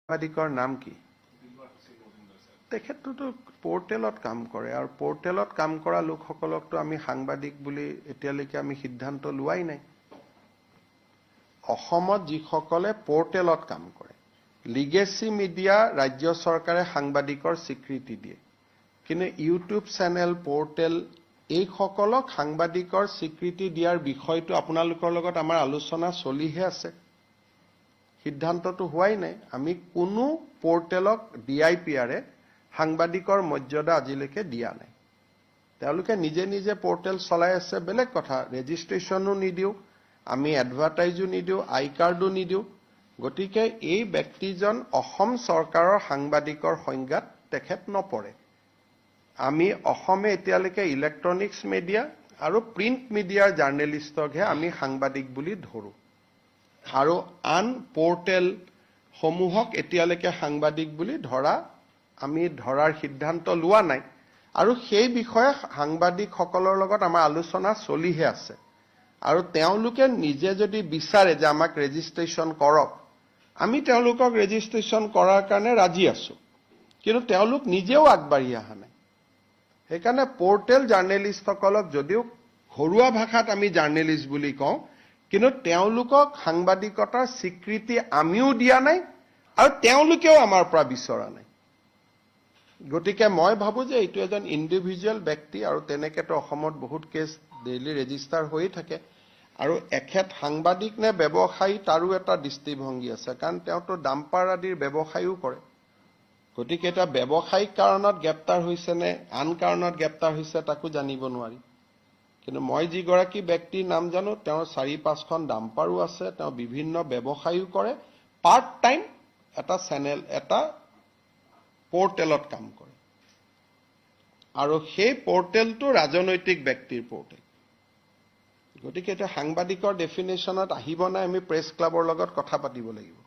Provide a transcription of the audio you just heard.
সাংবাদিকৰ নাম কি? তেখেতটো পোৰ্টেলত কাম কৰে আৰু পোৰ্টেলত কাম কৰা লোকসকলকতো আমি সাংবাদিক বুলি এতিয়ালৈকে আমি সিদ্ধান্ত লোৱাই নাই। অসমত যিসকলে পোৰ্টেলত কাম কৰে, লিগেসি মিডিয়া ৰাজ্য চৰকাৰে সাংবাদিকৰ স্বীকৃতি দিয়ে, কিন্তু ইউটিউব চেনেল পোৰ্টেল এইসকলক সাংবাদিকৰ স্বীকৃতি দিয়াৰ বিষয়টো আপোনালোকৰ লগত আমাৰ আলোচনা চলিহে আছে। সিদ্ধান্তটো হোৱাই নাই। আমি কোনো পোৰ্টেলক ডিআইপিআৰে সাংবাদিকৰ মৰ্যাদা আজিলৈকে দিয়া নাই। তেওঁলোকে নিজে নিজে পোৰ্টেল চলাই আছে, বেলেগ কথা। ৰেজিষ্ট্ৰেশ্যনো নিদিওঁ, আমি এডভাৰটাইজো নিদিওঁ, আই কাৰ্ডো নিদিওঁ। গতিকে এই ব্যক্তিজন অসম চৰকাৰৰ সাংবাদিকৰ সংজ্ঞাত তেখেত নপৰে। আমি অসমে এতিয়ালৈকে ইলেক্ট্ৰনিক্স মিডিয়া আৰু প্ৰিণ্ট মিডিয়াৰ জাৰ্নেলিষ্টকহে আমি সাংবাদিক বুলি ধৰোঁ, আৰু আন পোৰ্টেল সমূহক এতিয়ালৈকে সাংবাদিক বুলি আমি ধৰাৰ সিদ্ধান্ত লোৱা নাই। আৰু সেই বিষয়ে সাংবাদিকসকলৰ লগত আমাৰ আলোচনা চলিহে আছে। আৰু তেওঁলোকে নিজে যদি বিচাৰে যে আমাক ৰেজিষ্ট্ৰেশ্যন কৰক, আমি তেওঁলোকক ৰেজিষ্ট্ৰেশ্যন কৰাৰ কাৰণে ৰাজি আছো, কিন্তু তেওঁলোক নিজেও আগবাঢ়ি অহা নাই। সেইকাৰণে পোৰ্টেল জাৰ্নেলিষ্টসকলক যদিও ঘৰুৱা ভাষাত আমি জাৰ্নেলিষ্ট বুলি কওঁ, কিন্তু তেওঁলোকক সাংবাদিকতাৰ স্বীকৃতি আমিও দিয়া নাই আৰু তেওঁলোকেও আমাৰ পৰা বিচৰা নাই। গতিকে মই ভাবো যে এইটো এজন ইণ্ডিভিজুৱেল ব্যক্তি, আৰু তেনেকেতো অসমত বহুত কেছ ডেইলি ৰেজিষ্টাৰ হৈয়ে থাকে। আৰু এখেত সাংবাদিক নে ব্যৱসায়ী তাৰো এটা দৃষ্টিভংগী আছে, কাৰণ তেওঁতো ডাম্পাৰ আদিৰ ব্যৱসায়ো কৰে। গতিকে এটা ব্যৱসায়িক কাৰণত গ্ৰেপ্তাৰ হৈছে নে আন কাৰণত গ্ৰেপ্তাৰ হৈছে তাকো জানিব নোৱাৰি। কিন্তু মই যিগৰাকী ব্যক্তিৰ নাম জানো, তেওঁৰ ৪-৫খন ডাম্পাৰো আছে, তেওঁ বিভিন্ন ব্যৱসায়ো কৰে, পাৰ্ট টাইম এটা চেনেল এটা পোৰ্টেলত কাম কৰে, আৰু সেই পোৰ্টেলটো ৰাজনৈতিক ব্যক্তিৰ পোৰ্টেল। গতিকে এটা সাংবাদিকৰ ডেফিনেশ্যনত আহিব নাই, আমি প্ৰেছ ক্লাবৰ লগত কথা পাতিব লাগিব।